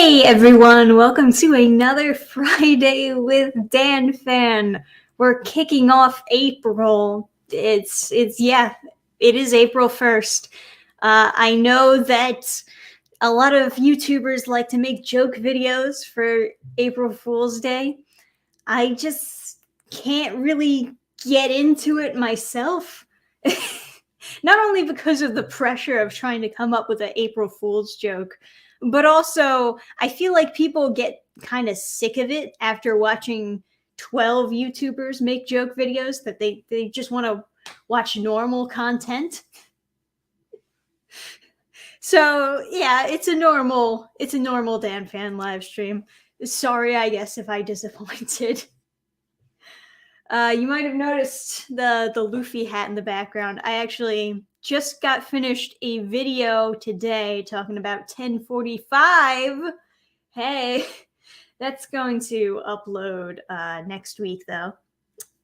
Hey everyone, welcome to another Friday with Dannphan. We're kicking off April. It is April 1st. I know that a lot of YouTubers like to make joke videos for April Fool's Day. I just can't really get into it myself. Not only because of the pressure of trying to come up with an April Fool's joke, but also I feel like people get kind of sick of it after watching 12 YouTubers make joke videos that they just want to watch normal content. So yeah, it's a normal Dannphan live stream. Sorry, I guess, if I disappointed. You might have noticed the Luffy hat in the background. I actually just got finished a video today talking about 1045. Hey, that's going to upload next week, though.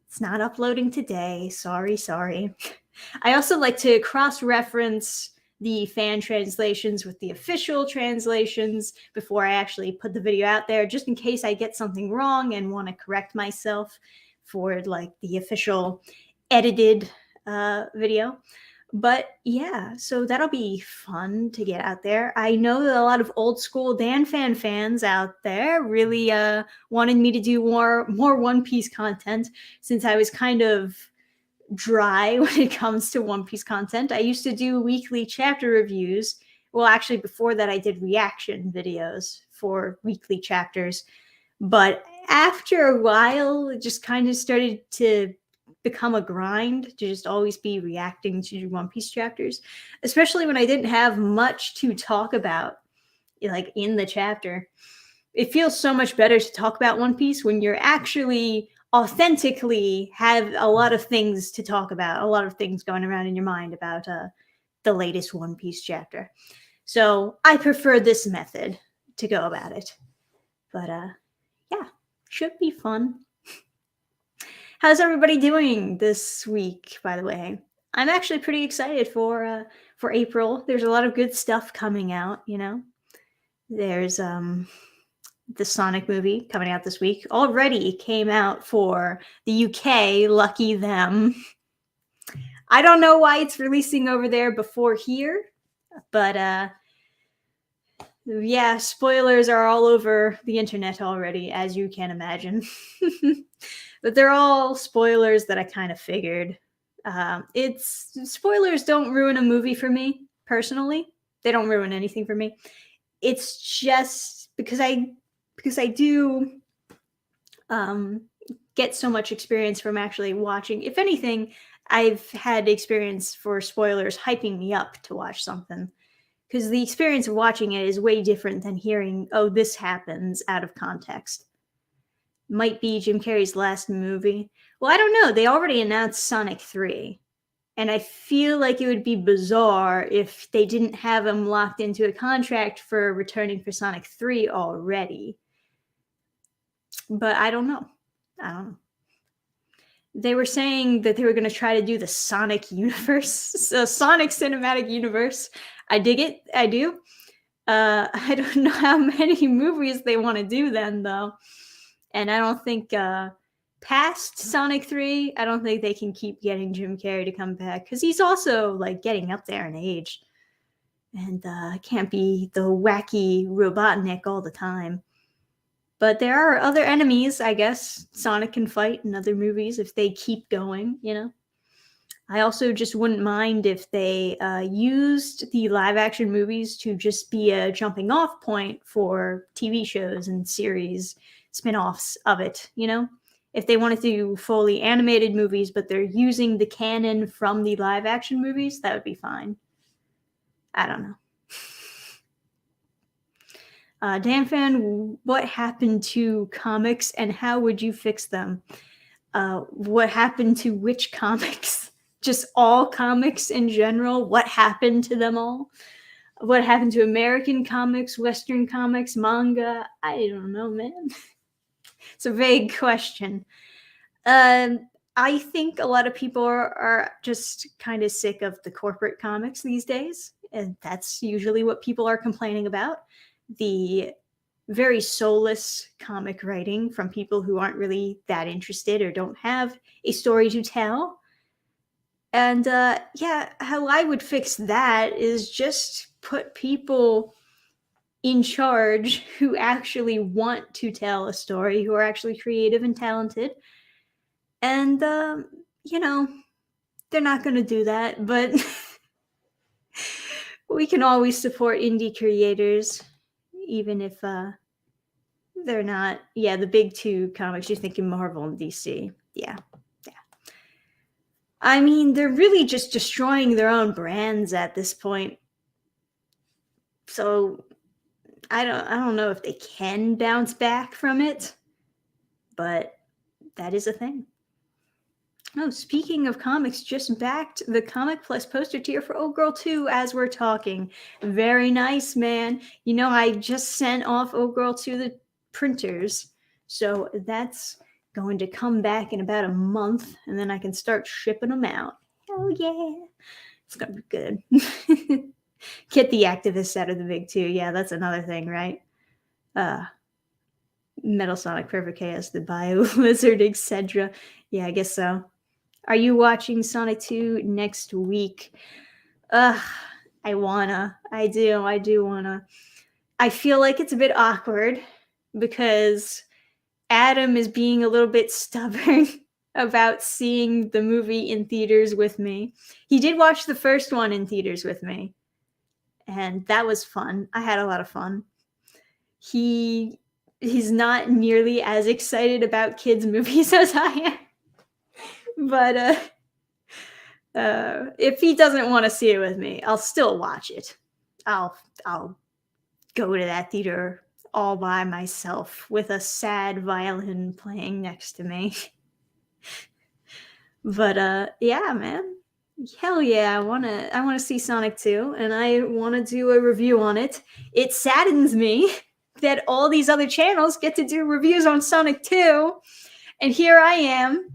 It's not uploading today. Sorry. I also like to cross-reference the fan translations with the official translations before I actually put the video out there, just in case I get something wrong and want to correct myself for like the official edited video. But yeah, so that'll be fun to get out there. I know that a lot of old school Dannphan fans out there really wanted me to do more One Piece content, since I was kind of dry when it comes to One Piece content. I used to do weekly chapter reviews. Well, actually, before that, I did reaction videos for weekly chapters. But after a while, it just kind of started to become a grind to just always be reacting to One Piece chapters, especially when I didn't have much to talk about, like in the chapter. It feels so much better to talk about One Piece when you're actually authentically have a lot of things to talk about, a lot of things going around in your mind about the latest One Piece chapter. So I prefer this method to go about it. But yeah, should be fun. How's everybody doing this week, by the way? I'm actually pretty excited for April. There's a lot of good stuff coming out, you know. There's the Sonic movie coming out this week. Already came out for the UK, lucky them. I don't know why it's releasing over there before here, but yeah, spoilers are all over the internet already, as you can imagine. But they're all spoilers that I kind of figured. It's spoilers don't ruin a movie for me personally. They don't ruin anything for me. It's just because I do get so much experience from actually watching. If anything, I've had experience for spoilers hyping me up to watch something, because the experience of watching it is way different than hearing, oh, this happens out of context. Might be Jim Carrey's last movie. Well, I don't know. They already announced Sonic 3. And I feel like it would be bizarre if they didn't have him locked into a contract for returning for Sonic 3 already. But I don't know. They were saying that they were going to try to do the Sonic universe, so Sonic cinematic universe. I dig it. I do. I don't know how many movies they want to do then, though. And I don't think past Sonic 3, I don't think they can keep getting Jim Carrey to come back, because he's also like getting up there in age. And can't be the wacky Robotnik all the time. But there are other enemies, I guess, Sonic can fight in other movies if they keep going, you know? I also just wouldn't mind if they used the live-action movies to just be a jumping-off point for TV shows and series, spin-offs of it, you know? If they wanted to do fully animated movies, but they're using the canon from the live-action movies, that would be fine. I don't know. Dannphan, what happened to comics and how would you fix them? What happened to which comics? Just all comics in general? What happened to them all? What happened to American comics, Western comics, manga? I don't know, man. It's a vague question. I think a lot of people are just kind of sick of the corporate comics these days, and that's usually what people are complaining about. The very soulless comic writing from people who aren't really that interested or don't have a story to tell. And yeah, how I would fix that is just put people in charge who actually want to tell a story, who are actually creative and talented. And, you know, they're not going to do that, but we can always support indie creators, even if they're not. Yeah, the big two comics, you're thinking Marvel and DC. Yeah. I mean, they're really just destroying their own brands at this point. So I don't know if they can bounce back from it, but that is a thing. Oh, speaking of comics, just backed the Comic Plus poster tier for Oh Girl 2 as we're talking. Very nice, man. You know, I just sent off Oh Girl 2 the printers, so that's going to come back in about a month, and then I can start shipping them out. Hell yeah. It's going to be good. Get the activists out of the big two. Yeah, that's another thing, right? Metal Sonic, Perfect Chaos, the Bio Lizard, etc. Yeah, I guess so. Are you watching Sonic 2 next week? I wanna. I do wanna. I feel like it's a bit awkward because Adam is being a little bit stubborn about seeing the movie in theaters with me. He did watch the first one in theaters with me, and that was fun. I had a lot of fun. He's not nearly as excited about kids' movies as I am. But if he doesn't want to see it with me, I'll still watch it. I'll go to that theater all by myself with a sad violin playing next to me. But yeah, man. Hell yeah, I wanna see Sonic 2, and I wanna do a review on it. It saddens me that all these other channels get to do reviews on Sonic 2, and here I am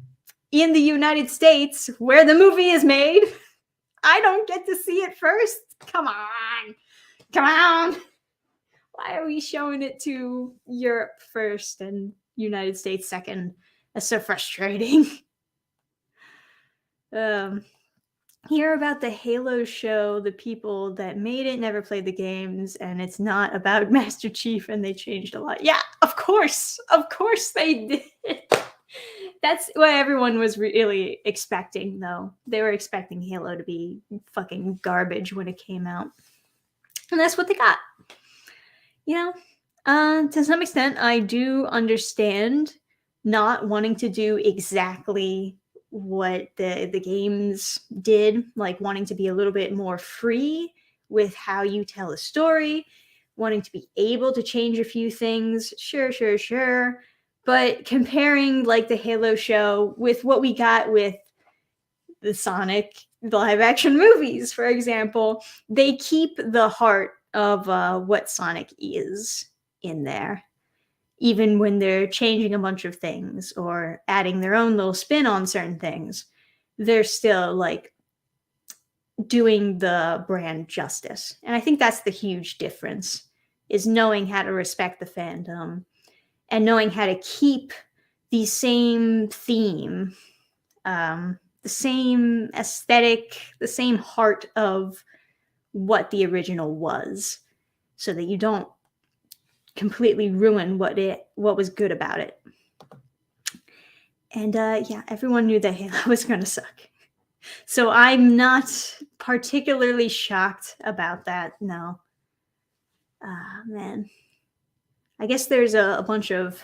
in the United States where the movie is made. I don't get to see it first. Come on. Why are we showing it to Europe first and United States second? That's so frustrating. Hear about the Halo show. The people that made it never played the games, and it's not about Master Chief, and they changed a lot. Yeah, of course they did. That's what everyone was really expecting, though. They were expecting Halo to be fucking garbage when it came out. And that's what they got. You know, to some extent, I do understand not wanting to do exactly what the games did, like wanting to be a little bit more free with how you tell a story, wanting to be able to change a few things. Sure. But comparing like the Halo show with what we got with the Sonic live action movies, for example, they keep the heart of what Sonic is in there, even when they're changing a bunch of things or adding their own little spin on certain things. They're still like doing the brand justice. And I think that's the huge difference, is knowing how to respect the fandom and knowing how to keep the same theme, the same aesthetic, the same heart of what the original was, so that you don't completely ruin what was good about it. And yeah, everyone knew that Halo was going to suck. So I'm not particularly shocked about that, no. Man. I guess there's a bunch of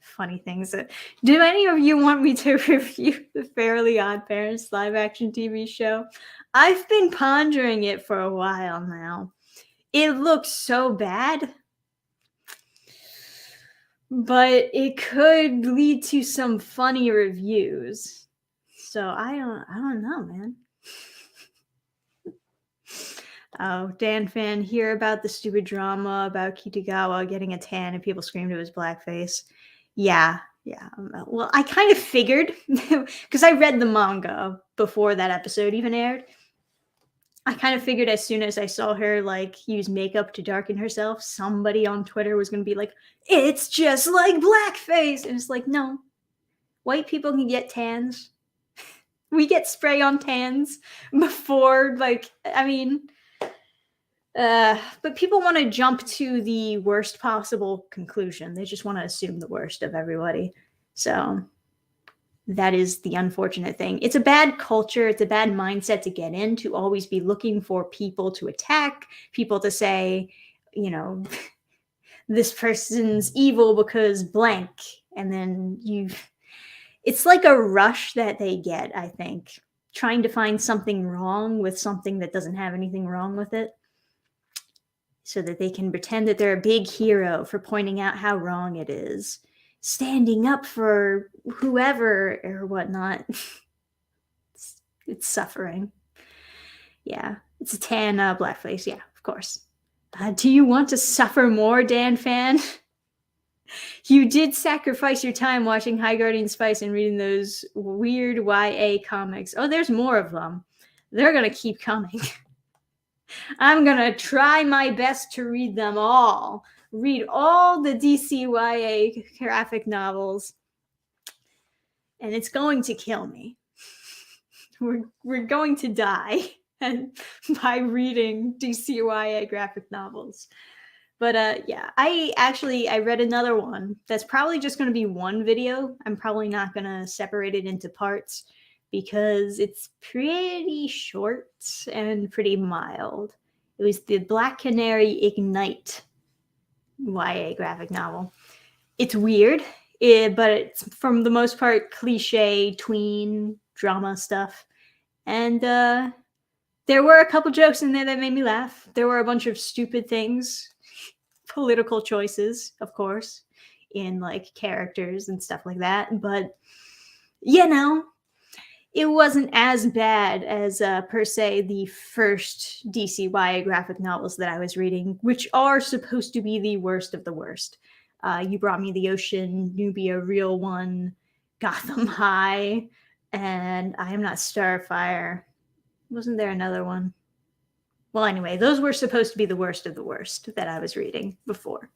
funny things. Do any of you want me to review the Fairly Odd Parents live action TV show? I've been pondering it for a while now. It looks so bad, but it could lead to some funny reviews. So I don't know, man. Oh, Dannphan, hear about the stupid drama about Kitagawa getting a tan and people screamed it was blackface. Yeah. Well, I kind of figured because I read the manga before that episode even aired. I kind of figured as soon as I saw her like use makeup to darken herself, somebody on Twitter was going to be like, it's just like blackface. And it's like, no, white people can get tans. We get spray on tans before, like, I mean, but people want to jump to the worst possible conclusion. They just want to assume the worst of everybody. So that is the unfortunate thing. It's a bad culture. It's a bad mindset to get in, to always be looking for people to attack, people to say, you know, this person's evil because blank. And then it's like a rush that they get, I think, trying to find something wrong with something that doesn't have anything wrong with it, so that they can pretend that they're a big hero for pointing out how wrong it is, standing up for whoever or whatnot. It's suffering. Yeah, it's a tan blackface. Yeah, of course. Do you want to suffer more, Dannphan? You did sacrifice your time watching High Guardian Spice and reading those weird YA comics. Oh, there's more of them. They're going to keep coming. I'm going to try my best to read them all. Read all the DCYA graphic novels. And it's going to kill me. We're going to die by reading DCYA graphic novels. But yeah, I read another one that's probably just going to be one video. I'm probably not going to separate it into parts because it's pretty short and pretty mild. It was the Black Canary Ignite YA graphic novel. It's weird, but it's for the most part cliche tween drama stuff. And there were a couple jokes in there that made me laugh. There were a bunch of stupid things, political choices, of course, in like characters and stuff like that. But, you know, it wasn't as bad as, per se, the first DCYA graphic novels that I was reading, which are supposed to be the worst of the worst. You Brought Me the Ocean, Nubia Real One, Gotham High, and I Am Not Starfire. Wasn't there another one? Well, anyway, those were supposed to be the worst of the worst that I was reading before.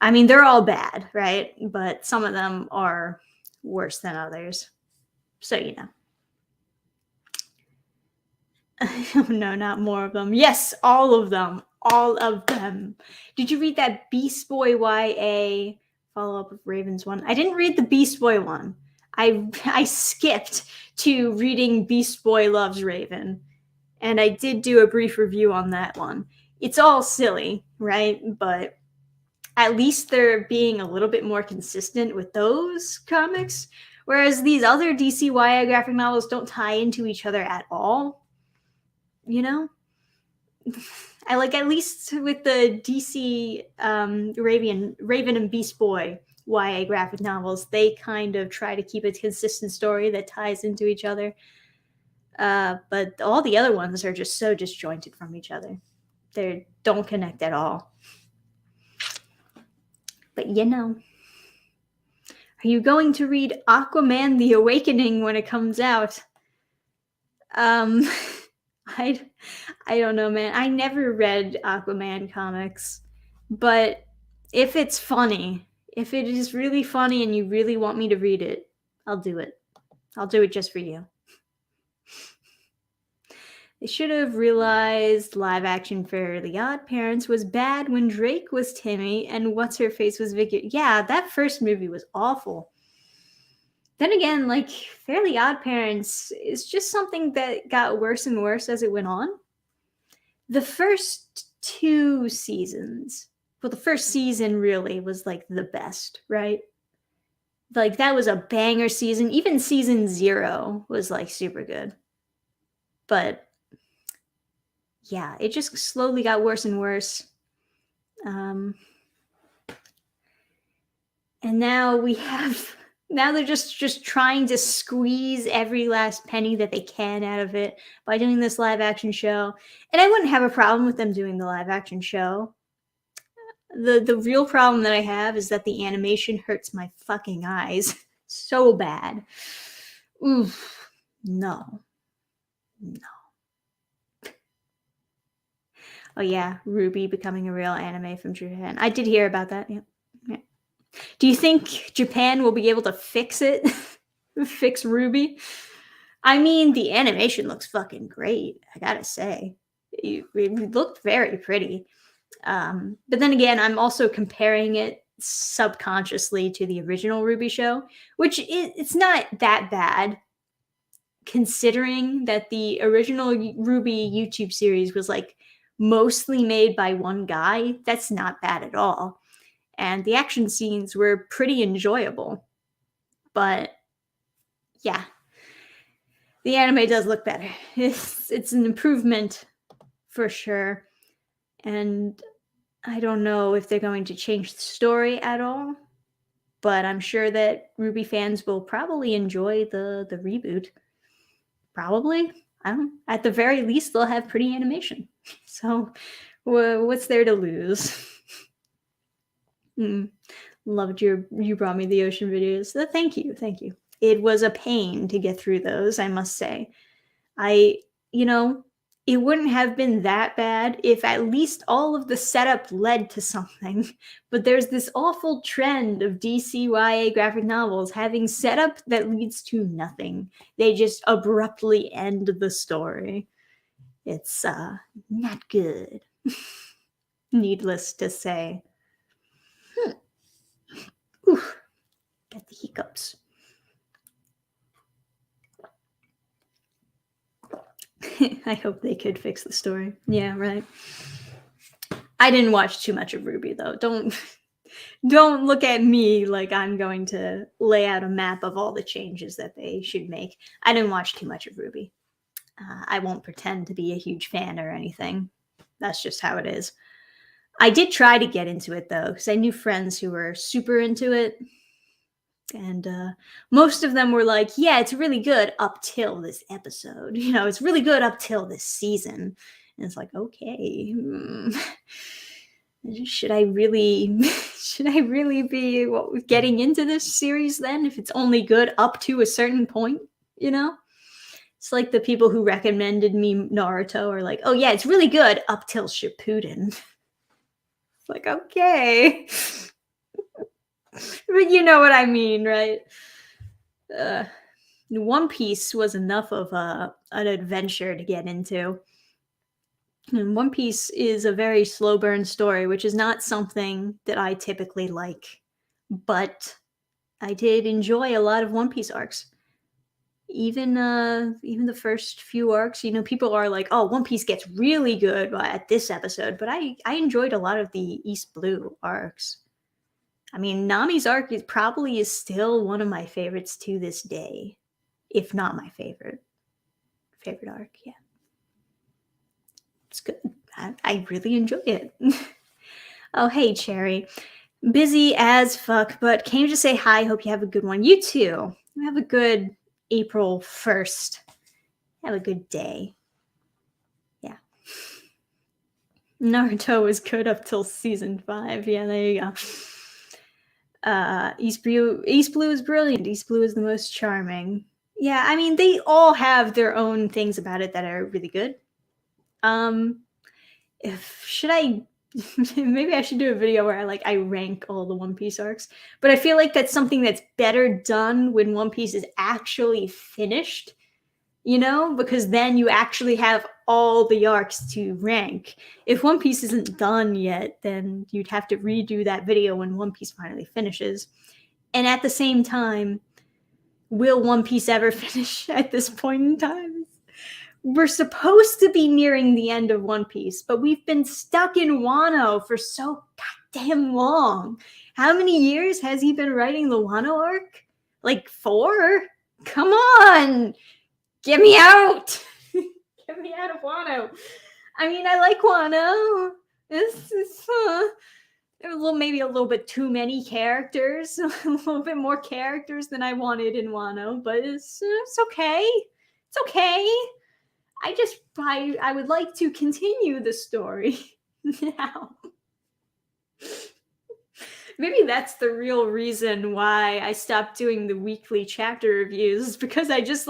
I mean, they're all bad, right? But some of them are worse than others. So, you know. Oh, no, not more of them. Yes, all of them. All of them. Did you read that Beast Boy YA follow-up of Raven's one? I didn't read the Beast Boy one. I skipped to reading Beast Boy Loves Raven. And I did do a brief review on that one. It's all silly, right? But at least they're being a little bit more consistent with those comics. Whereas these other DCYA graphic novels don't tie into each other at all. You know? I like, at least with the DC Raven and Beast Boy YA graphic novels, they kind of try to keep a consistent story that ties into each other. But all the other ones are just so disjointed from each other. They don't connect at all. But you know, are you going to read Aquaman The Awakening when it comes out? I don't know, man. I never read Aquaman comics, but if it's funny, if it is really funny and you really want me to read it, I'll do it. I'll do it just for you. They should have realized live action Fairly Odd Parents was bad when Drake was Timmy and What's Her Face was Vicky. Yeah, that first movie was awful. Then again, like, Fairly Odd Parents is just something that got worse and worse as it went on. The first two seasons, well, the first season really was like the best, right? Like, that was a banger season. Even season 0 was like super good. But yeah, it just slowly got worse and worse. And now they're just trying to squeeze every last penny that they can out of it by doing this live action show. And I wouldn't have a problem with them doing the live action show. The real problem that I have is that the animation hurts my fucking eyes so bad. Oof. No. Oh yeah, RWBY becoming a real anime from Japan. I did hear about that. Yeah. Yeah. Do you think Japan will be able to fix it? Fix RWBY? I mean, the animation looks fucking great, I gotta say. It looked very pretty. But then again, I'm also comparing it subconsciously to the original RWBY show, which it's not that bad considering that the original RWBY YouTube series was like mostly made by one guy. That's not bad at all. And the action scenes were pretty enjoyable. But yeah, the anime does look better. It's an improvement for sure. And I don't know if they're going to change the story at all, but I'm sure that RWBY fans will probably enjoy the reboot. Probably. I don't know. At the very least, they'll have pretty animation. So, what's there to lose? Loved you brought me the ocean videos. So thank you, thank you. It was a pain to get through those, I must say. It wouldn't have been that bad if at least all of the setup led to something. But there's this awful trend of DCYA graphic novels having setup that leads to nothing. They just abruptly end the story. It's not good. Needless to say. Oof, get the hiccups. I hope they could fix the story. Yeah, right. I didn't watch too much of RWBY though. Don't look at me like I'm going to lay out a map of all the changes that they should make. I didn't watch too much of RWBY. I won't pretend to be a huge fan or anything. That's just how it is. I did try to get into it though, because I knew friends who were super into it. And most of them were like, yeah, it's really good up till this episode. It's really good up till this season. And it's like, okay, should I really be getting into this series then if it's only good up to a certain point? It's like the people who recommended me Naruto are like, oh yeah, it's really good up till Shippuden. It's like, okay. But you know what I mean, right? One Piece was enough of an adventure to get into. And One Piece is a very slow burn story, which is not something that I typically like. But I did enjoy a lot of One Piece arcs. Even the first few arcs, people are like, oh, One Piece gets really good at this episode. But I enjoyed a lot of the East Blue arcs. I mean, Nami's arc is still one of my favorites to this day, if not my favorite arc. Yeah, it's good. I really enjoy it. Oh, hey, Cherry. Busy as fuck, but came to say hi. Hope you have a good one. You too. Have a good April 1st. Have a good day. Yeah. Naruto was good up till season 5. Yeah, there you go. East Blue is brilliant. East Blue is the most charming. Yeah, I mean, they all have their own things about it that are really good. Maybe I should do a video where I rank all the One Piece arcs, but I feel like that's something that's better done when One Piece is actually finished, because then you actually have all the arcs to rank. If One Piece isn't done yet, then you'd have to redo that video when One Piece finally finishes. And at the same time, will One Piece ever finish at this point in time? We're supposed to be nearing the end of One Piece, but we've been stuck in Wano for so goddamn long. How many years has he been writing the Wano arc? 4? Come on! Get me out! Get me out of Wano. I mean, I like Wano. Maybe a little bit too many characters. A little bit more characters than I wanted in Wano, but it's okay. It's okay. I would like to continue the story now. Maybe that's the real reason why I stopped doing the weekly chapter reviews, because I just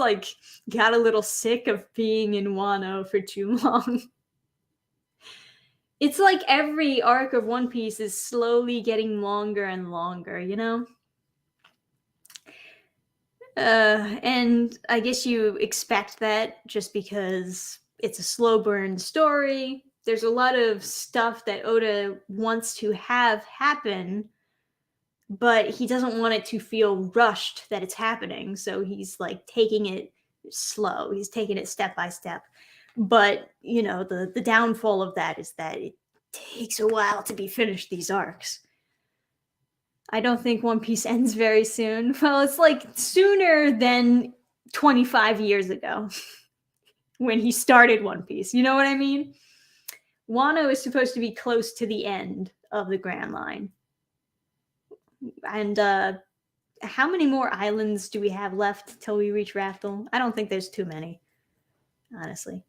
got a little sick of being in Wano for too long. It's like every arc of One Piece is slowly getting longer and longer, you know? And I guess you expect that just because it's a slow burn story. There's a lot of stuff that Oda wants to have happen, but he doesn't want it to feel rushed that it's happening. So he's like taking it slow. He's taking it step by step. But, you know, the downfall of that is that it takes a while to be finished, these arcs. I don't think One Piece ends very soon. Well, it's like sooner than 25 years ago when he started One Piece. You know what I mean? Wano is supposed to be close to the end of the Grand Line. And how many more islands do we have left till we reach Raftel? I don't think there's too many, honestly.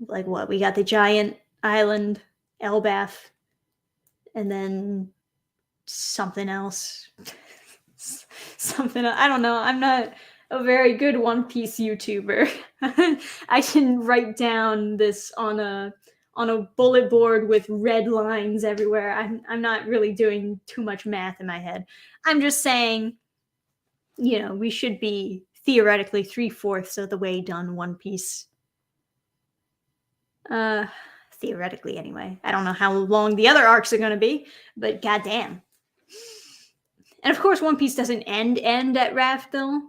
Like what? We got the giant island, Elbaf, and then something else. Something I don't know. I'm not a very good One Piece YouTuber. I can write down this on a bullet board with red lines everywhere. I'm not really doing too much math in my head. I'm just saying, you know, we should be theoretically 3/4 of the way done One Piece. Theoretically, anyway. I don't know how long the other arcs are going to be, but goddamn. And of course, One Piece doesn't end at Raftel,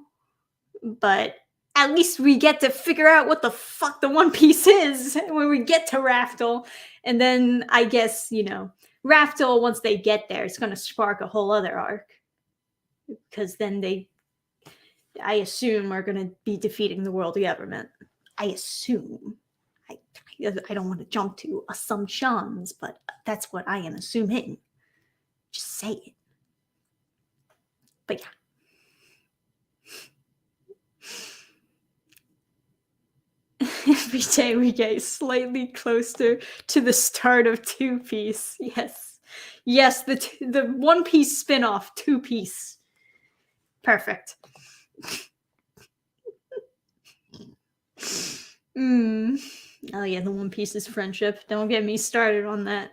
but at least we get to figure out what the fuck the One Piece is when we get to Raftel. And then I guess, you know, Raftel, once they get there, it's going to spark a whole other arc. Because then they, I assume, are going to be defeating the world government. I assume. I don't want to jump to assumptions, but that's what I am assuming. Just say it. But yeah. Every day we get slightly closer to the start of Two Piece. Yes. Yes, the One Piece spin-off, Two Piece. Perfect. Oh yeah, the One Piece's friendship. Don't get me started on that.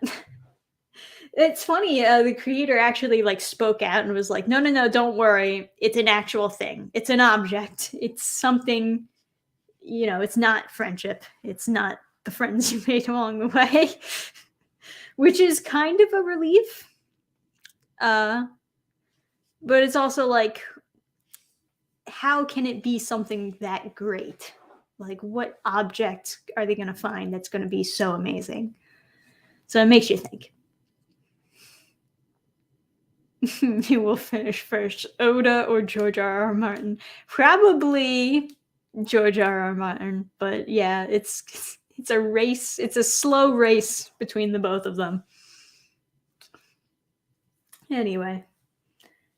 It's funny, the creator actually like spoke out and was like, no, don't worry. It's an actual thing. It's an object. It's something, you know, it's not friendship. It's not the friends you made along the way, which is kind of a relief. But it's also like, how can it be something that great? Like, what object are they going to find that's going to be so amazing? So it makes you think. You will finish first, Oda or George R.R. Martin? Probably George R.R. Martin, but yeah, it's a race. It's a slow race between the both of them. Anyway,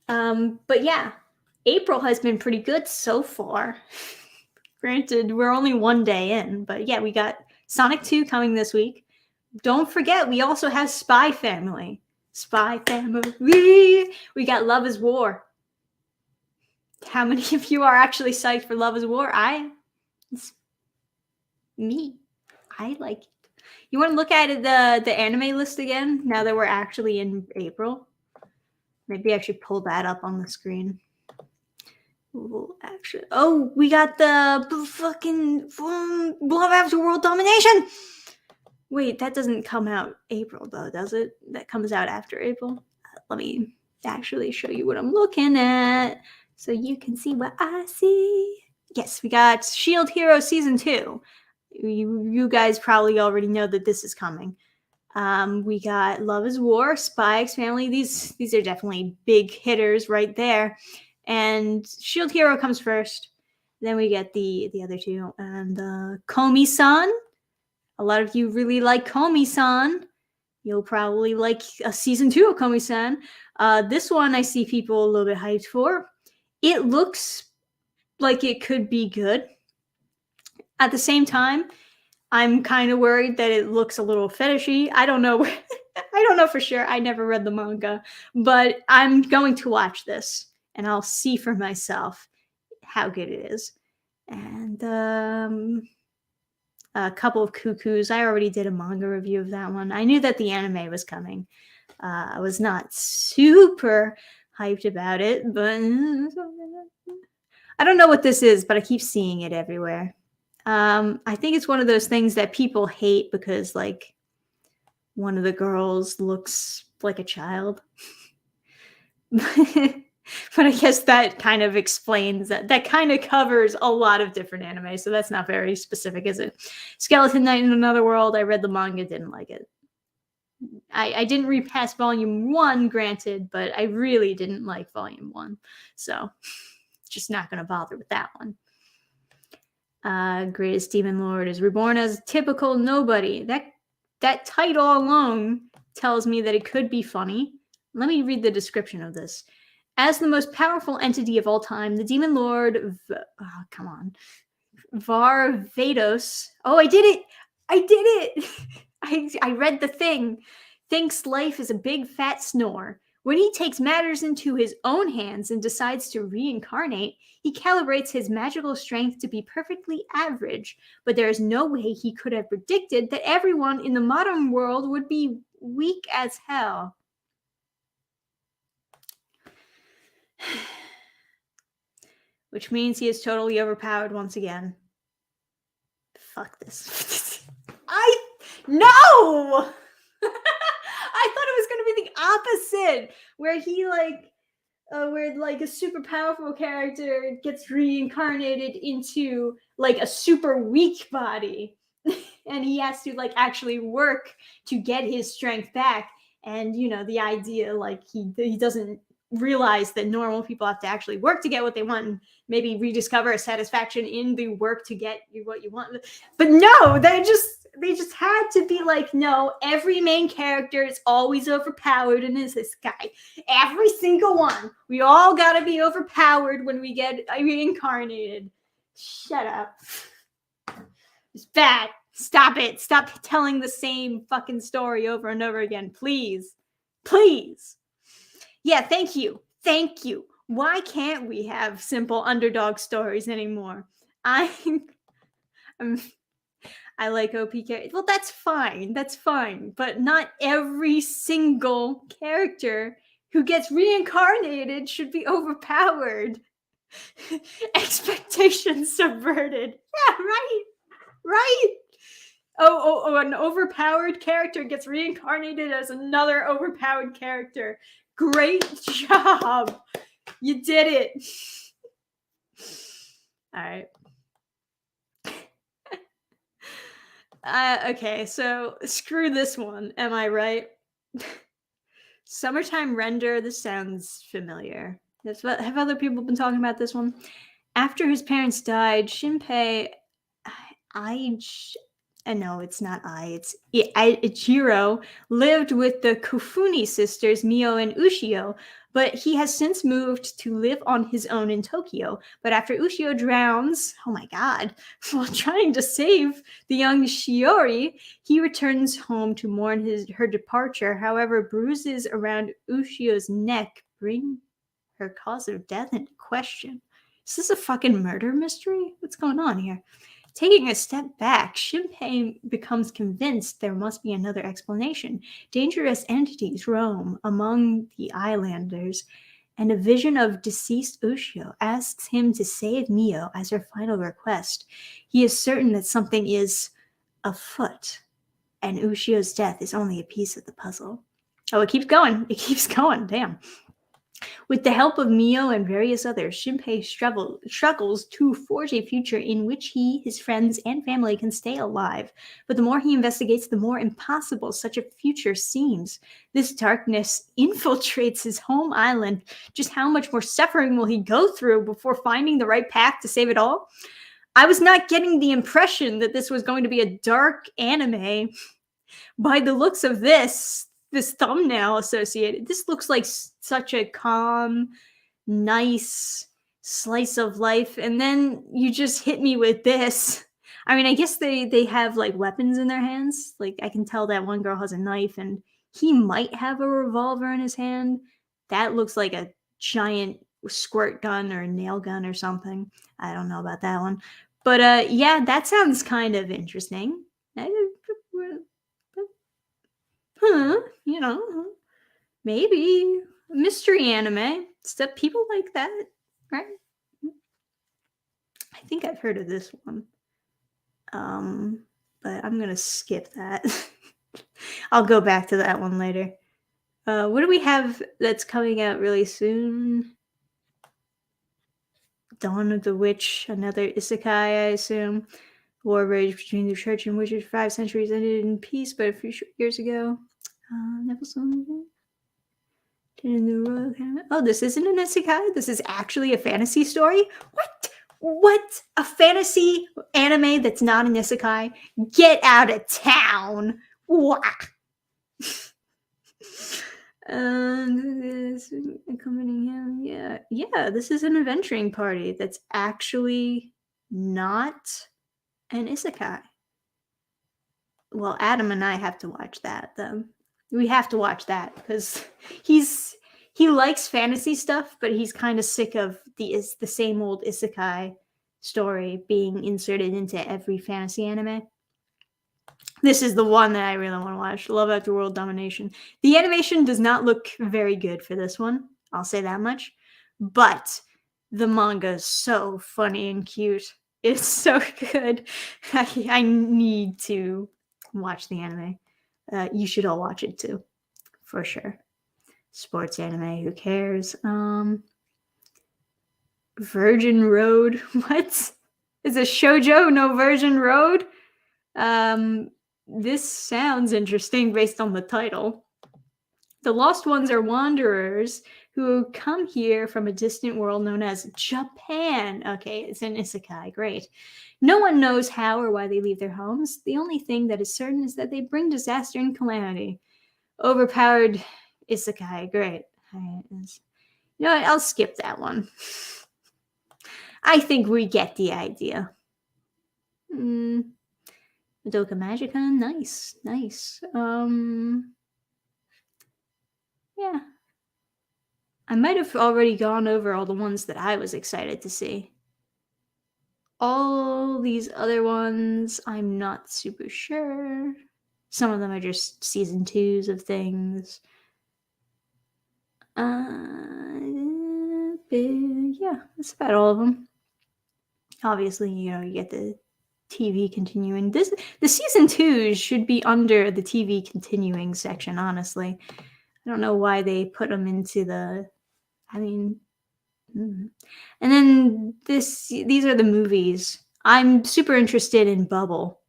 but yeah, April has been pretty good so far. Granted, we're only one day in, but yeah, we got Sonic 2 coming this week. Don't forget, we also have Spy Family. Spy Family. We got Love is War. How many of you are actually psyched for Love is War? It's me. I like it. You want to look at the anime list again now that we're actually in April? Maybe I should pull that up on the screen. Ooh, actually, oh, we got the fucking Love After World Domination. Wait, that doesn't come out April though, does it? That comes out after April. Let me actually show you what I'm looking at so you can see what I see. Yes, we got Shield Hero Season 2. You guys probably already know that this is coming. We got Love is War, Spy X Family. These are definitely big hitters right there. And Shield Hero comes first. Then we get the other two. And Komi-san. A lot of you really like Komi-san. You'll probably like Season 2 of Komi-san. This one I see people a little bit hyped for. It looks like it could be good. At the same time, I'm kind of worried that it looks a little fetishy. I don't know. I don't know for sure. I never read the manga. But I'm going to watch this. And I'll see for myself how good it is. And A Couple of Cuckoos. I already did a manga review of that one. I knew that the anime was coming. I was not super hyped about it, but I don't know what this is, but I keep seeing it everywhere. I think it's one of those things that people hate because, like, one of the girls looks like a child. But I guess that kind of explains that kind of covers a lot of different anime, so that's not very specific, is it? Skeleton Knight in Another World, I read the manga, didn't like it. I didn't read past volume 1, granted, but I really didn't like volume 1, so just not going to bother with that one. Greatest Demon Lord is reborn as a typical nobody. That title alone tells me that it could be funny. Let me read the description of this. As the most powerful entity of all time, the Demon Lord, Varvatos. Oh, I did it! I read the thing. Thinks life is a big fat snore. When he takes matters into his own hands and decides to reincarnate, he calibrates his magical strength to be perfectly average. But there is no way he could have predicted that everyone in the modern world would be weak as hell. Which means he is totally overpowered once again. Fuck this. No! I thought it was going to be the opposite, where he where a super powerful character gets reincarnated into like a super weak body, and he has to actually work to get his strength back. And the idea, he doesn't realize that normal people have to actually work to get what they want, and maybe rediscover a satisfaction in the work to get you what you want. But no, they just had to be like, no, every main character is always overpowered, and is this guy. Every single one. We all gotta be overpowered when we get reincarnated. Shut up. It's bad. Stop it. Stop telling the same fucking story over and over again. Please. Please. Yeah, thank you. Thank you. Why can't we have simple underdog stories anymore? I like OP characters. Well, that's fine. That's fine. But not every single character who gets reincarnated should be overpowered. Expectations subverted. Yeah, right. Right. Oh, an overpowered character gets reincarnated as another overpowered character. Great job. You did it. All right. Okay, so screw this one. Am I right? Summertime Render. This sounds familiar. Have other people been talking about this one? After his parents died, Shinpei... No, it's not it's Ichiro lived with the Kufuni sisters, Mio and Ushio, but he has since moved to live on his own in Tokyo. But after Ushio drowns, oh my god, while trying to save the young Shiori, he returns home to mourn her departure. However, bruises around Ushio's neck bring her cause of death into question. Is this a fucking murder mystery? What's going on here? Taking a step back, Shinpei becomes convinced there must be another explanation. Dangerous entities roam among the islanders, and a vision of deceased Ushio asks him to save Mio as her final request. He is certain that something is afoot, and Ushio's death is only a piece of the puzzle. Oh, it keeps going. It keeps going. Damn. With the help of Mio and various others, Shinpei struggles to forge a future in which he, his friends, and family can stay alive. But the more he investigates, the more impossible such a future seems. This darkness infiltrates his home island. Just how much more suffering will he go through before finding the right path to save it all? I was not getting the impression that this was going to be a dark anime. By the looks of this thumbnail associated, this looks like such a calm, nice slice of life, and then you just hit me with this. I mean, I guess they have like weapons in their hands. Like, I can tell that one girl has a knife, and he might have a revolver in his hand. That looks like a giant squirt gun or nail gun or something. I don't know about that one. But yeah, that sounds kind of interesting. Huh, you know, maybe mystery anime stuff. People like that, right? I think I've heard of this one. But I'm gonna skip that. I'll go back to that one later. What do we have that's coming out really soon? Dawn of the Witch, another isekai, I assume. War raged between the church and witches for 5 centuries, ended in peace, but a few short years ago. Never saw anything. Oh, this isn't an isekai. This is actually a fantasy story. What? What? A fantasy anime that's not an isekai? Get out of town! Wah. This accompanying him. Yeah. This is an adventuring party that's actually not an isekai. Well, Adam and I have to watch that though. We have to watch that because he likes fantasy stuff, but he's kind of sick of the same old isekai story being inserted into every fantasy anime. This is the one that I really want to watch. Love After World Domination. The animation does not look very good for this one. I'll say that much. But the manga is so funny and cute. It's so good. I need to watch the anime. You should all watch it too, for sure. Sports anime, who cares? Virgin Road. What? Is a shoujo no Virgin Road? This sounds interesting based on the title. The lost ones are wanderers who come here from a distant world known as Japan. Okay, it's an isekai. Great. No one knows how or why they leave their homes. The only thing that is certain is that they bring disaster and calamity. Overpowered isekai. Great. You know what? I'll skip that one. I think we get the idea. Madoka Magica, nice. Yeah. I might have already gone over all the ones that I was excited to see. All these other ones, I'm not super sure. Some of them are just season 2s of things. Yeah, that's about all of them. Obviously, you get the TV continuing. The season 2s should be under the TV continuing section, honestly. I don't know why they put them into the. And then these are the movies. I'm super interested in Bubble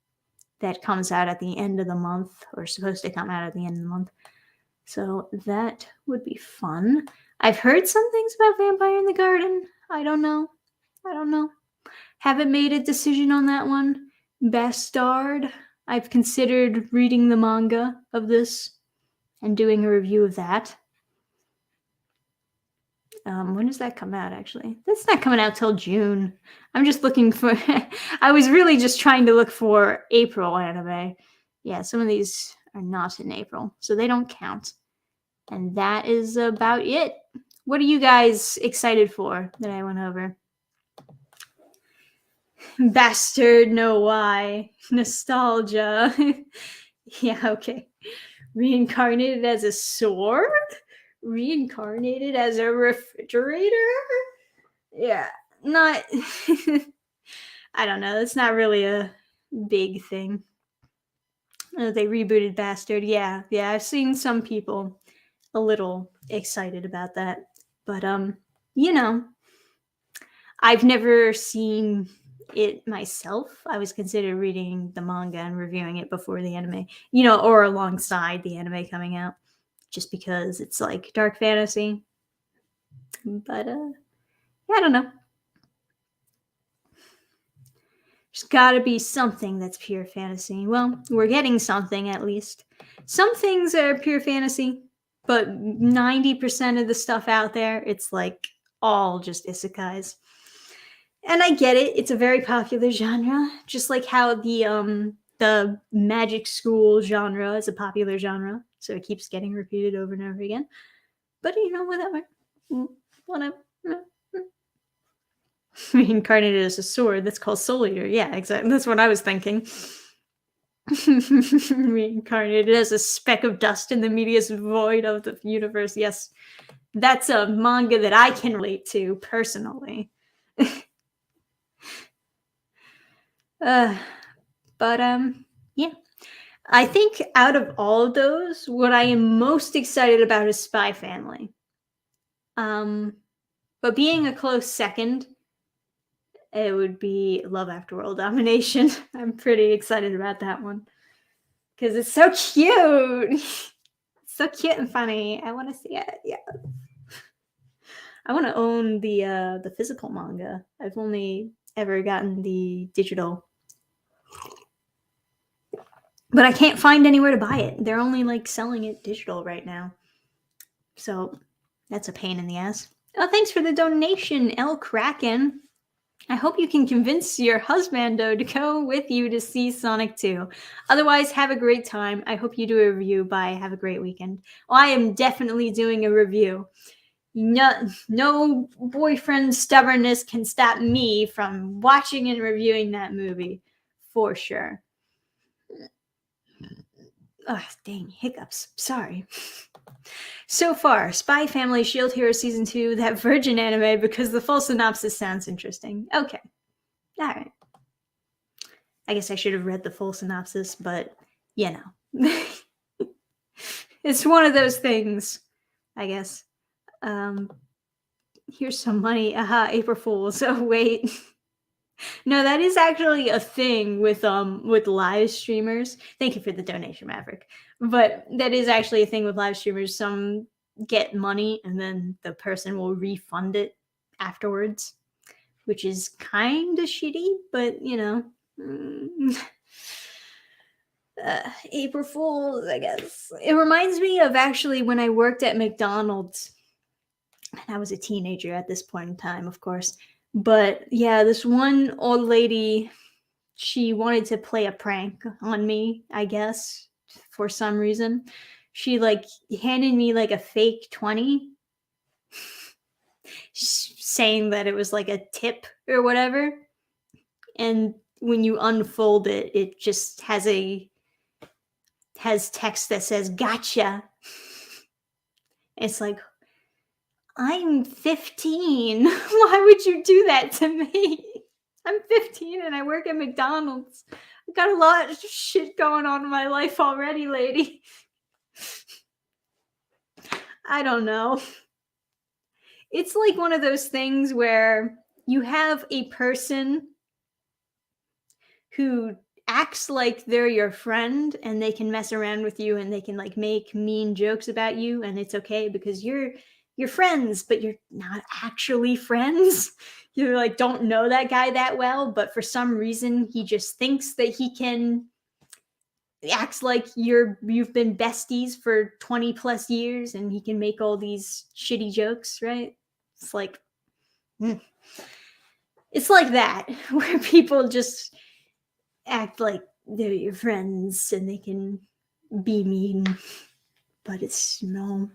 that comes out at the end of the month, or supposed to come out at the end of the month. So that would be fun. I've heard some things about Vampire in the Garden. I don't know. Haven't made a decision on that one. Bastard. I've considered reading the manga of this and doing a review of that. When does that come out, actually? That's not coming out till June. I'm just looking for... I was really just trying to look for April anime. Yeah, some of these are not in April, so they don't count. And that is about it. What are you guys excited for that I went over? Bastard, no why. Nostalgia. Yeah, okay. Reincarnated as a sword? Reincarnated as a refrigerator? Yeah, not... I don't know. It's not really a big thing. They rebooted Bastard. Yeah, I've seen some people a little excited about that. But, I've never seen it myself. I was considered reading the manga and reviewing it before the anime, or alongside the anime coming out, just because it's like dark fantasy. But yeah, I don't know. There's gotta be something that's pure fantasy. Well, we're getting something at least. Some things are pure fantasy, but 90% of the stuff out there, it's like all just isekais. And I get it. It's a very popular genre, just like how the magic school genre is a popular genre, so it keeps getting repeated over and over again. But whatever. Reincarnated as a sword. That's called Soul Eater. Yeah, exactly. That's what I was thinking. Reincarnated as a speck of dust in the medius void of the universe. Yes, that's a manga that I can relate to personally. uh, but yeah. I think out of all of those, what I am most excited about is Spy Family. But being a close second, it would be Love After World Domination. I'm pretty excited about that one because it's so cute. So cute and funny. I want to see it. Yeah. I want to own the physical manga. I've only ever gotten the digital, but I can't find anywhere to buy it. They're only like selling it digital right now, so that's a pain in the ass. Oh, thanks for the donation, El Kraken. I hope you can convince your husbando to go with you to see Sonic 2. Otherwise, have a great time. I hope you do a review. Bye. Have a great weekend. Well, I am definitely doing a review. No boyfriend stubbornness can stop me from watching and reviewing that movie. For sure. Ugh, dang, hiccups. Sorry. So far, Spy Family Shield Hero Season 2, that Virgin anime, because the full synopsis sounds interesting. Okay. Alright. I guess I should have read the full synopsis, but, you know. It's one of those things, I guess. Here's some money. Aha, April Fools. Oh, wait. No, that is actually a thing with live streamers. Thank you for the donation, Maverick. But that is actually a thing with live streamers. Some get money and then the person will refund it afterwards, which is kind of shitty, but you know. April Fools, I guess. It reminds me of actually when I worked at McDonald's. And I was a teenager at this point in time, of course. But yeah, this one old lady, she wanted to play a prank on me, I guess, for some reason. She like handed me like a fake 20 saying that it was like a tip or whatever. And when you unfold it, it just has text that says gotcha. It's like, I'm 15. Why would you do that to me? I'm 15 and I work at McDonald's. I've got a lot of shit going on in my life already, lady. I don't know. It's like one of those things where you have a person who acts like they're your friend and they can mess around with you and they can like make mean jokes about you and it's okay because you're friends, but you're not actually friends. You like don't know that guy that well, but for some reason he just thinks that he can acts like you've been besties for 20 plus years and he can make all these shitty jokes, right? It's like it's like that where people just act like they're your friends and they can be mean, but it's no.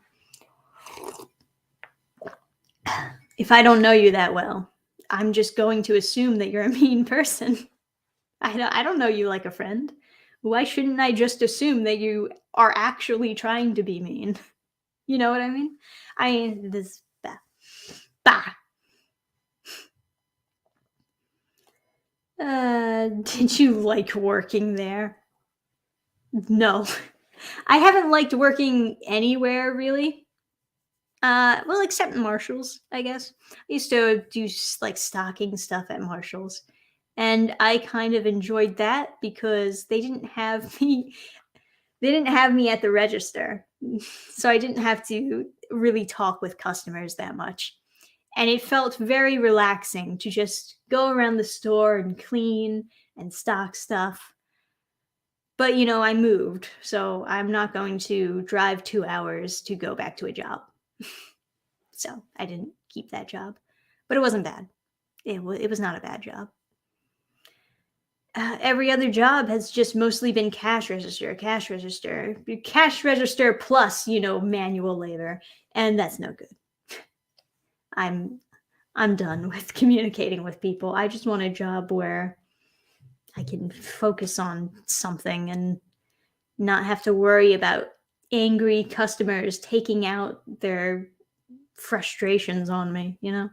If I don't know you that well, I'm just going to assume that you're a mean person. I don't know you like a friend. Why shouldn't I just assume that you are actually trying to be mean? You know what I mean? This bah. Did you like working there? No. I haven't liked working anywhere really. Well, except Marshalls, I guess. I used to do like stocking stuff at Marshalls, and I kind of enjoyed that because they didn't have me. They didn't have me at the register, so I didn't have to really talk with customers that much, and it felt very relaxing to just go around the store and clean and stock stuff. But you know, I moved, so I'm not going to drive 2 hours to go back to a job. So I didn't keep that job, but it wasn't bad. It was not a bad job. Every other job has just mostly been cash register plus, you know, manual labor, and that's no good. I'm I'm done with communicating with people. I just want a job where I can focus on something and not have to worry about angry customers taking out their frustrations on me, you know?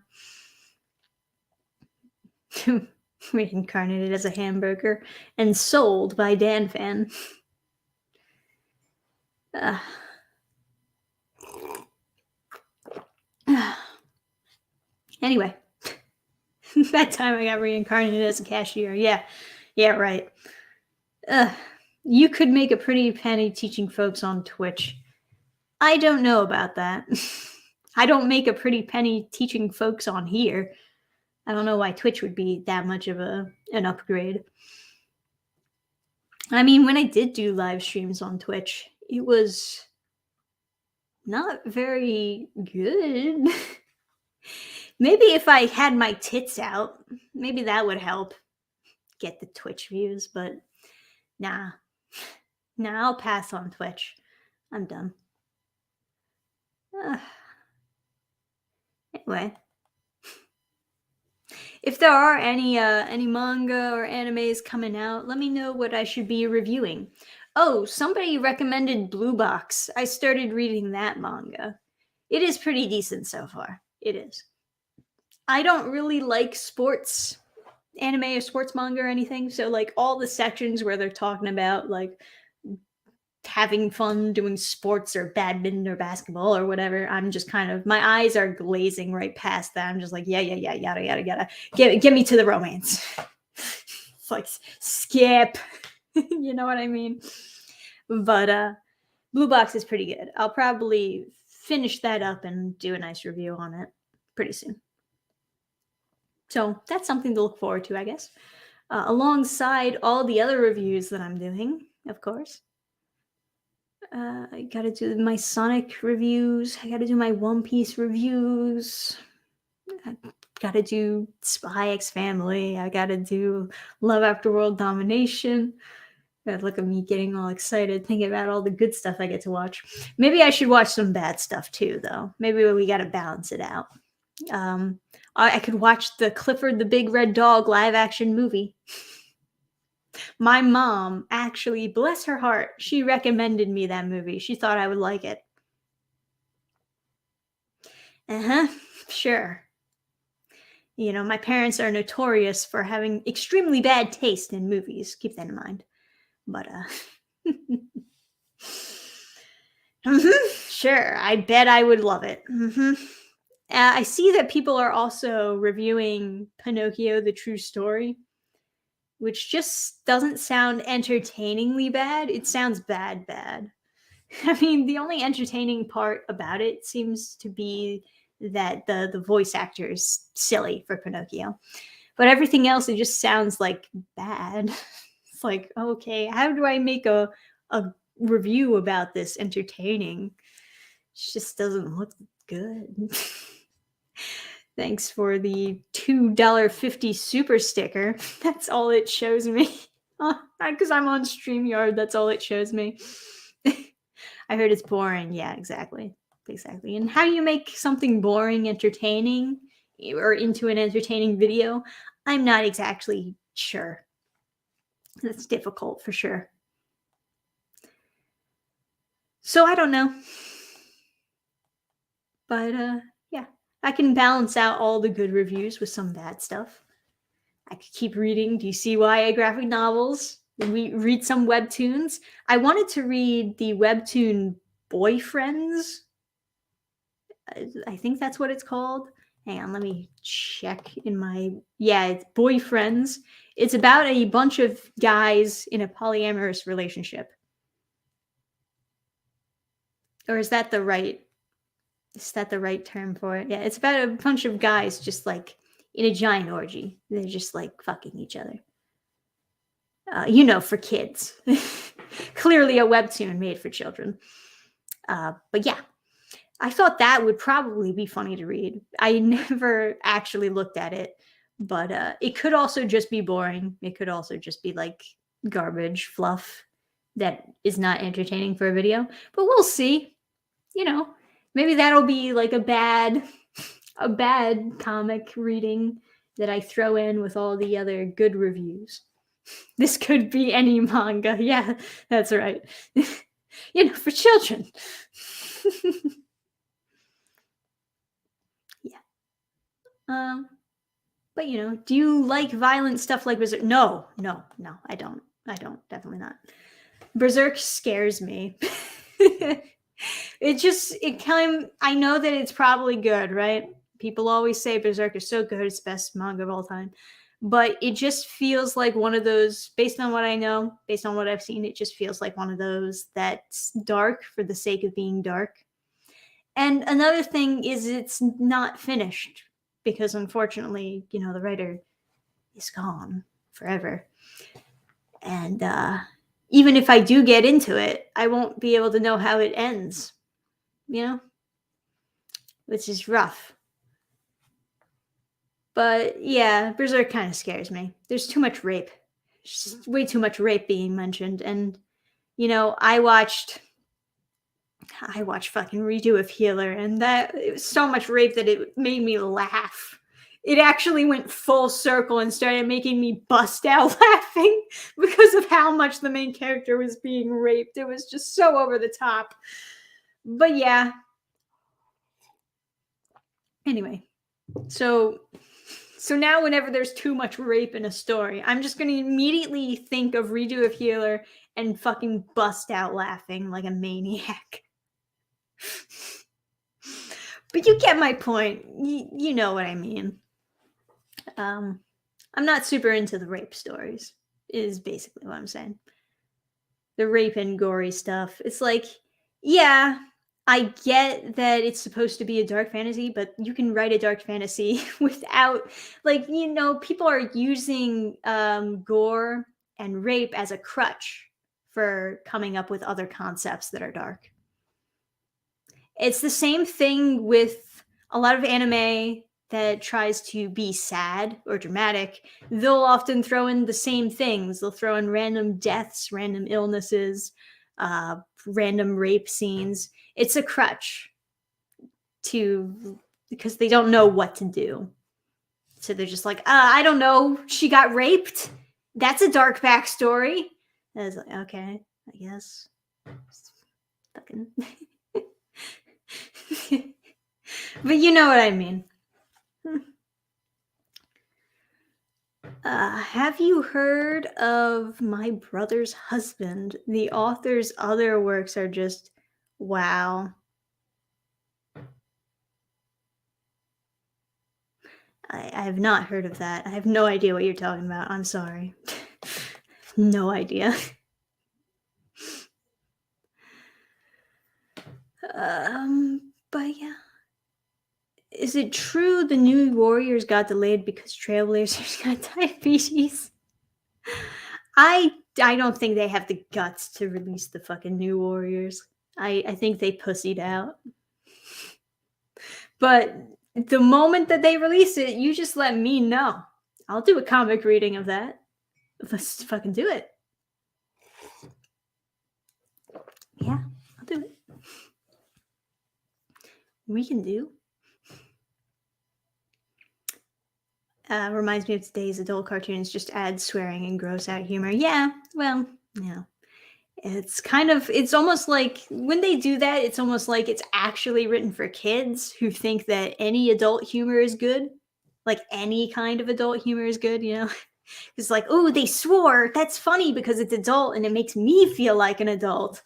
Reincarnated as a hamburger and sold by Dannphan. Uh, anyway, that time I got reincarnated as a cashier. Yeah, right. You could make a pretty penny teaching folks on Twitch. I don't know about that. I don't make a pretty penny teaching folks on here. I don't know why Twitch would be that much of an upgrade. I mean, when I did do live streams on Twitch, it was not very good. Maybe if I had my tits out, maybe that would help get the Twitch views, but nah. Nah, I'll pass on Twitch. I'm done. Anyway, if there are any manga or animes coming out, let me know what I should be reviewing. Oh, somebody recommended Blue Box. I started reading that manga. It is pretty decent so far. It is. I don't really like sports anime or sports manga or anything, so like all the sections where they're talking about like having fun doing sports or badminton or basketball or whatever, I'm just kind of, my eyes are glazing right past that. I'm just like, yeah, yada. Get me to the romance. It's like skip. You know what I mean? But Blue Box is pretty good. I'll probably finish that up and do a nice review on it pretty soon. So that's something to look forward to, I guess. Alongside all the other reviews that I'm doing, of course. I gotta do my Sonic reviews. I gotta do my One Piece reviews. I gotta do Spy X Family. I gotta do Love After World Domination. Look at me getting all excited thinking about all the good stuff I get to watch. Maybe I should watch some bad stuff too, though. Maybe we gotta balance it out. I could watch the Clifford the Big Red Dog live action movie. My mom, actually, bless her heart, she recommended me that movie. She thought I would like it. Sure. You know, my parents are notorious for having extremely bad taste in movies. Keep that in mind. But, sure, I bet I would love it. I see that people are also reviewing Pinocchio, the True Story, which just doesn't sound entertainingly bad. It sounds bad. I mean, the only entertaining part about it seems to be that the voice actor is silly for Pinocchio. But everything else, it just sounds like bad. It's like, okay, how do I make a review about this entertaining? It just doesn't look good. Thanks for the $2.50 super sticker. That's all it shows me. Because I'm on StreamYard, that's all it shows me. I heard it's boring. Yeah, exactly. And how do you make something boring entertaining or into an entertaining video? I'm not exactly sure. That's difficult for sure. So I don't know. But yeah, I can balance out all the good reviews with some bad stuff. I could keep reading DCYA graphic novels. We read some webtoons. I wanted to read the webtoon Boyfriends. I think that's what it's called. Hang on, let me check in my... Yeah, it's Boyfriends. It's about a bunch of guys in a polyamorous relationship. Or is that the right... Is that the right term for it? Yeah, it's about a bunch of guys just like in a giant orgy. They're just like fucking each other. You know, for kids. Clearly a webtoon made for children. But yeah, I thought that would probably be funny to read. I never actually looked at it, but it could also just be boring. It could also just be like garbage fluff that is not entertaining for a video. But we'll see. You know, maybe that'll be like a bad a bad comic reading that I throw in with all the other good reviews. This could be any manga. Yeah, that's right. For children. Yeah. But do you like violent stuff like Berserk? No, I don't. Definitely not. Berserk scares me. I know that it's probably good, right? People always say Berserk is so good, it's the best manga of all time. But it just feels like one of those, based on what I know, based on what I've seen, it just feels like one of those that's dark for the sake of being dark. And another thing is it's not finished because unfortunately, the writer is gone forever. And even if I do get into it, I won't be able to know how it ends, which is rough. But yeah, Berserk kind of scares me. There's too much rape. Just way too much rape being mentioned. And, I watched fucking Redo of Healer, and it was so much rape that it made me laugh. It actually went full circle and started making me bust out laughing because of how much the main character was being raped. It was just so over the top. But yeah. Anyway, so now whenever there's too much rape in a story, I'm just going to immediately think of Redo of Healer and fucking bust out laughing like a maniac. But you get my point. You know what I mean. I'm not super into the rape stories, is basically what I'm saying. The rape and gory stuff. It's like, yeah, I get that it's supposed to be a dark fantasy, but you can write a dark fantasy without, people are using gore and rape as a crutch for coming up with other concepts that are dark. It's the same thing with a lot of anime that tries to be sad or dramatic. They'll often throw in the same things. They'll throw in random deaths, random illnesses, random rape scenes. It's a crutch because they don't know what to do. So they're just like, I don't know. She got raped. That's a dark backstory. And I was like, okay, I guess. Fucking. But you know what I mean. Have you heard of My Brother's Husband? The author's other works are just wow. I have not heard of that. I have no idea what you're talking about. I'm sorry. No idea. But yeah. Is it true the new Warriors got delayed because Trailblazers got diabetes? I don't think they have the guts to release the fucking new Warriors. I think they pussied out. But the moment that they release it, you just let me know. I'll do a comic reading of that. Let's fucking do it. Yeah, I'll do it. We can do. Reminds me of today's adult cartoons, just add swearing and gross out humor. Yeah, well, yeah. It's almost like when they do that, it's almost like it's actually written for kids who think that any adult humor is good. Like any kind of adult humor is good, It's like, oh, they swore. That's funny because it's adult and it makes me feel like an adult.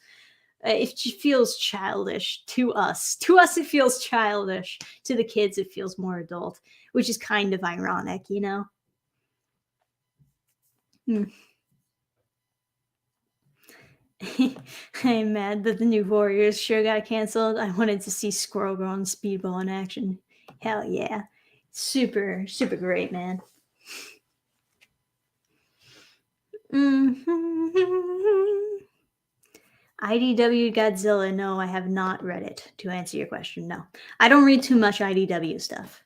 It feels childish to us. To us, it feels childish. To the kids, it feels more adult, which is kind of ironic, I'm mad that the new Warriors show got canceled. I wanted to see Squirrel Girl and Speedball in action. Hell yeah. Super, super great, man. IDW Godzilla. No, I have not read it, to answer your question. No. I don't read too much IDW stuff.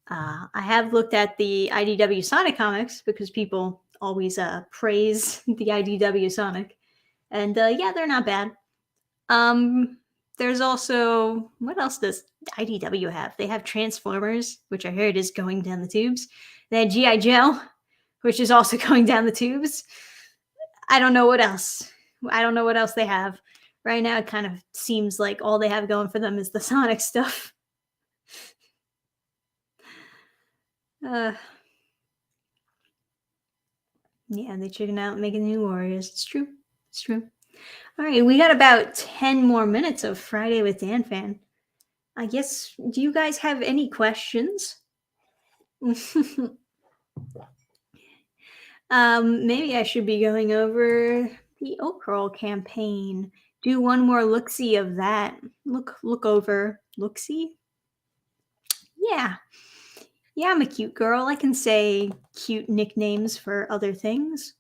I have looked at the IDW Sonic comics because people always praise the IDW Sonic. And yeah, they're not bad. There's also, what else does IDW have? They have Transformers, which I heard is going down the tubes. They had G.I. Joe, which is also going down the tubes. I don't know what else. I don't know what else they have. Right now, it kind of seems like all they have going for them is the Sonic stuff. Yeah, they chicken out making new Warriors. It's true. It's true. All right, we got about 10 more minutes of Friday with Dannphan. I guess, do you guys have any questions? Maybe I should be going over the Okral campaign. Do one more look-see of that. Look over. Look-see? Yeah. Yeah, I'm a cute girl. I can say cute nicknames for other things.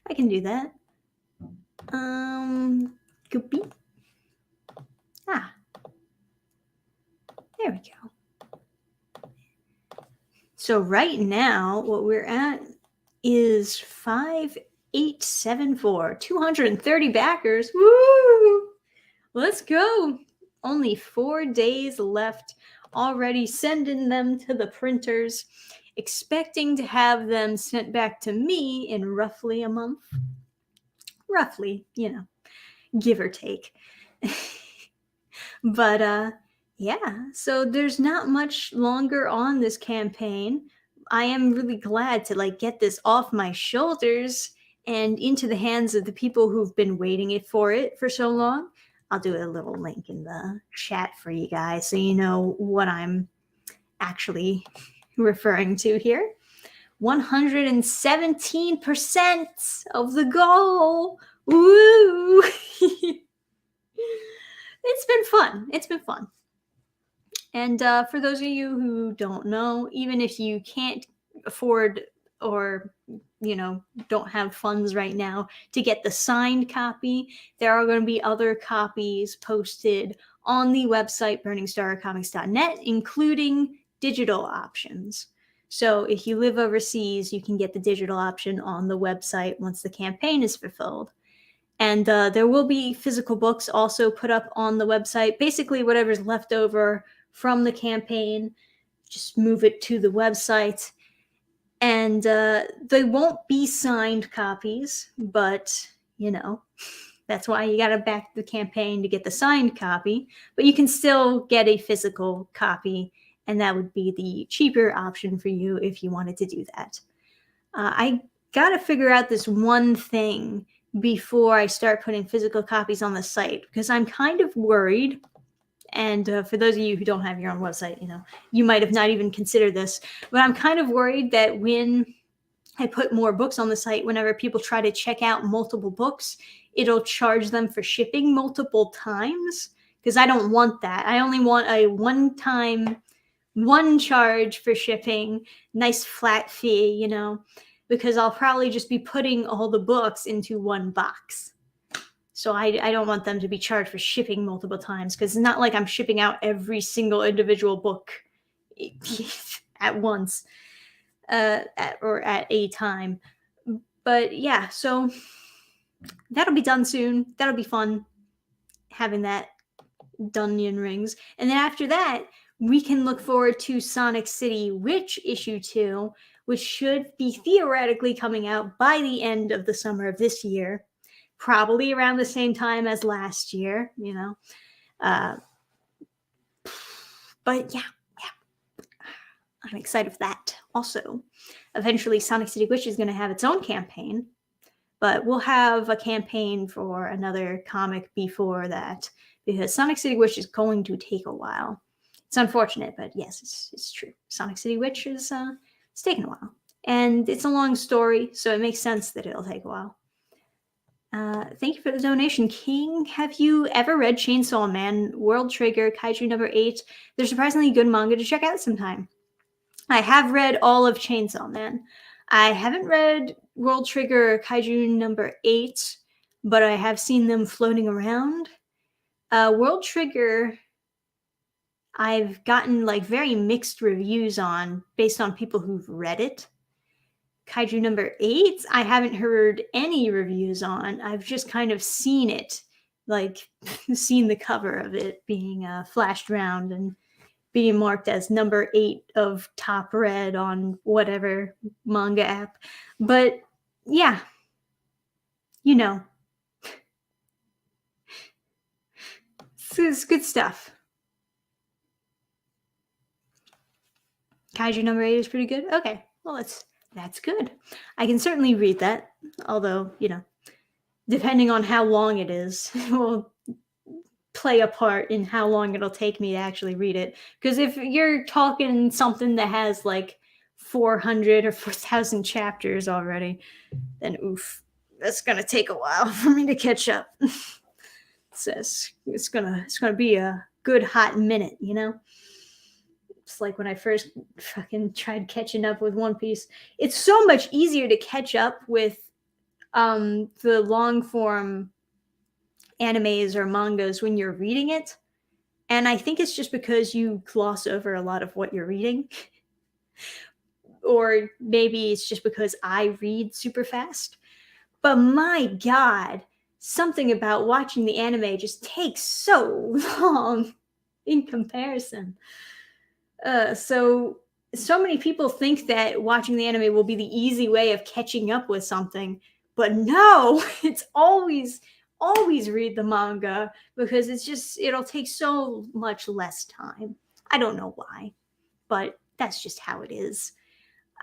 I can do that. Goopy. Ah. There we go. So right now, what we're at is 5874, 230 backers. Woo! Let's go. Only 4 days left. Already sending them to the printers, expecting to have them sent back to me in roughly a month. Roughly, give or take. But yeah, so there's not much longer on this campaign. I am really glad to get this off my shoulders and into the hands of the people who've been waiting for it for so long. I'll do a little link in the chat for you guys so you know what I'm actually referring to here. 117% of the goal. Woo! It's been fun. It's been fun. And for those of you who don't know, even if you can't afford or don't have funds right now to get the signed copy, there are going to be other copies posted on the website burningstarcomics.net, including digital options. So if you live overseas, you can get the digital option on the website once the campaign is fulfilled. And there will be physical books also put up on the website. Basically, whatever's left over from the campaign, just move it to the website. And they won't be signed copies, but, that's why you got to back the campaign to get the signed copy. But you can still get a physical copy, and that would be the cheaper option for you if you wanted to do that. I got to figure out this one thing before I start putting physical copies on the site, because I'm kind of worried. And for those of you who don't have your own website, you might have not even considered this, but I'm kind of worried that when I put more books on the site, whenever people try to check out multiple books, it'll charge them for shipping multiple times, because I don't want that. I only want a one charge for shipping, nice flat fee, because I'll probably just be putting all the books into one box. So I don't want them to be charged for shipping multiple times, because it's not like I'm shipping out every single individual book at once or at a time. But yeah, so that'll be done soon. That'll be fun, having that Dungeon Rings. And then after that, we can look forward to Sonic City Witch issue 2, which should be theoretically coming out by the end of the summer of this year, probably around the same time as last year, but yeah, I'm excited for that. Also, eventually Sonic City Witch is going to have its own campaign, but we'll have a campaign for another comic before that, because Sonic City Witch is going to take a while. It's unfortunate, but yes, it's true. Sonic City Witch is it's taking a while. And it's a long story, so it makes sense that it'll take a while. Thank you for the donation, King. Have you ever read Chainsaw Man, World Trigger, Kaiju number 8? They're surprisingly good manga to check out sometime. I have read all of Chainsaw Man. I haven't read World Trigger or Kaiju number 8, but I have seen them floating around. World Trigger, I've gotten very mixed reviews on based on people who've read it. Kaiju number 8, I haven't heard any reviews on. I've just kind of seen it like seen the cover of it being flashed around and being marked as number 8 of top read on whatever manga app. But yeah, you know, it's good stuff. Kaiju number 8 is pretty good. Okay, well, that's good. I can certainly read that, although, depending on how long it is, will play a part in how long it'll take me to actually read it. Because if you're talking something that has like 400 or 4,000 chapters already, then oof, that's gonna take a while for me to catch up. It's gonna be a good hot minute, It's like when I first fucking tried catching up with One Piece. It's so much easier to catch up with the long form animes or mangas when you're reading it. And I think it's just because you gloss over a lot of what you're reading. Or maybe it's just because I read super fast. But my God, something about watching the anime just takes so long in comparison. So many people think that watching the anime will be the easy way of catching up with something. But no, it's always read the manga because it'll take so much less time. I don't know why, but that's just how it is.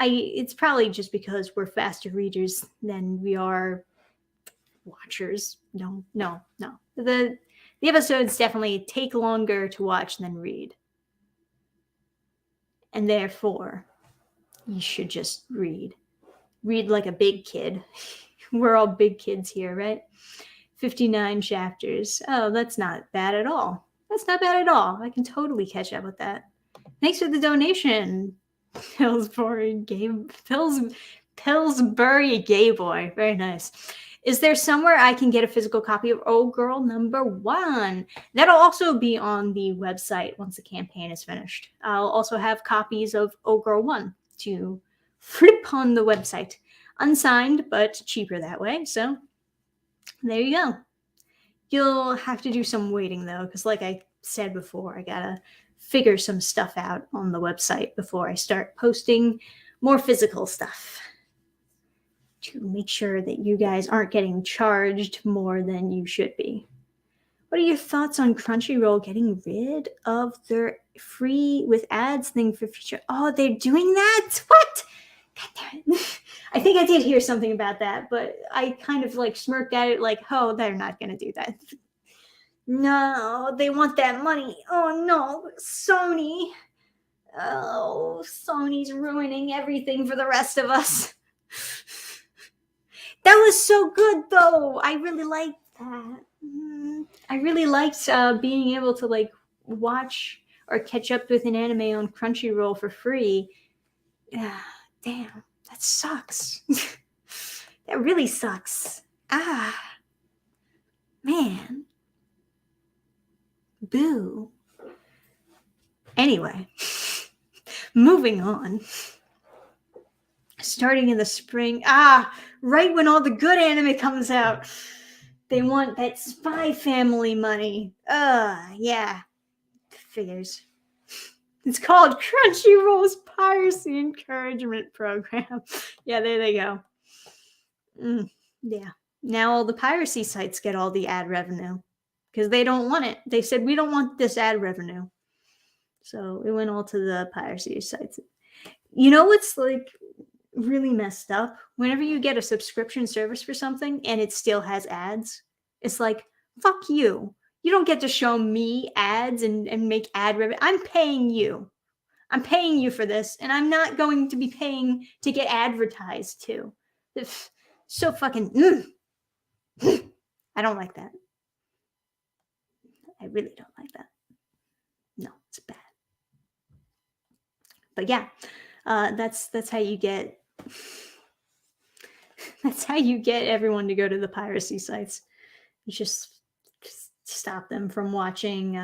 It's probably just because we're faster readers than we are watchers. No. The episodes definitely take longer to watch than read. And therefore, you should just read. Read like a big kid. We're all big kids here, right? 59 chapters. Oh, that's not bad at all. That's not bad at all. I can totally catch up with that. Thanks for the donation, Pillsbury Gay Boy. Very nice. Is there somewhere I can get a physical copy of Oh Girl #1? That'll also be on the website once the campaign is finished. I'll also have copies of Oh Girl 1 to flip on the website. Unsigned, but cheaper that way. So there you go. You'll have to do some waiting though, because like I said before, I gotta figure some stuff out on the website before I start posting more physical stuff to make sure that you guys aren't getting charged more than you should be. What are your thoughts on Crunchyroll getting rid of their free with ads thing for future? Oh, they're doing that? What? God damn it. I think I did hear something about that, but I kind of like smirked at it like, oh, they're not going to do that. No, they want that money. Oh no, Sony. Oh, Sony's ruining everything for the rest of us. That was so good though. I really liked that. I really liked being able to like watch or catch up with an anime on Crunchyroll for free. Yeah, damn, that sucks. That really sucks. Man. Boo. Anyway, moving on. Starting in the spring. Right when all the good anime comes out. They want that Spy Family money. Yeah. Figures. It's called Crunchyroll's Piracy Encouragement Program. Yeah, there they go. Yeah. Now all the piracy sites get all the ad revenue because they don't want it. They said, we don't want this ad revenue. So it went all to the piracy sites. You know what's like really messed up? Whenever you get a subscription service for something and it still has ads, it's like, fuck you. You don't get to show me ads and make ad revenue. I'm paying you. I'm paying you for this, and I'm not going to be paying to get advertised to. It's so fucking... I don't like that. I really don't like that. No, it's bad. But yeah, that's how you get... That's how you get everyone to go to the piracy sites. You just stop them from watching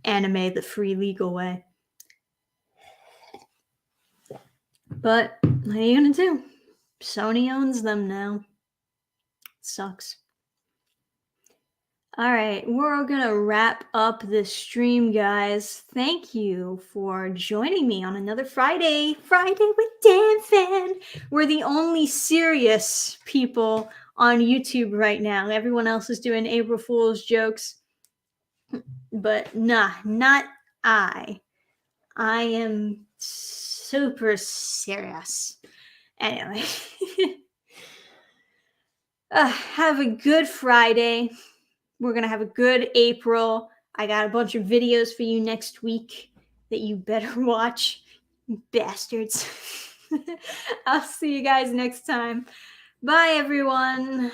anime the free legal way. But what are you gonna do? Sony owns them now. It sucks. All right, we're gonna wrap up this stream, guys. Thank you for joining me on another Friday with Dannphan. We're the only serious people on YouTube right now. Everyone else is doing April Fool's jokes, but nah, not I. I am super serious. Anyway, have a good Friday. We're going to have a good April. I got a bunch of videos for you next week that you better watch, you bastards. I'll see you guys next time. Bye, everyone.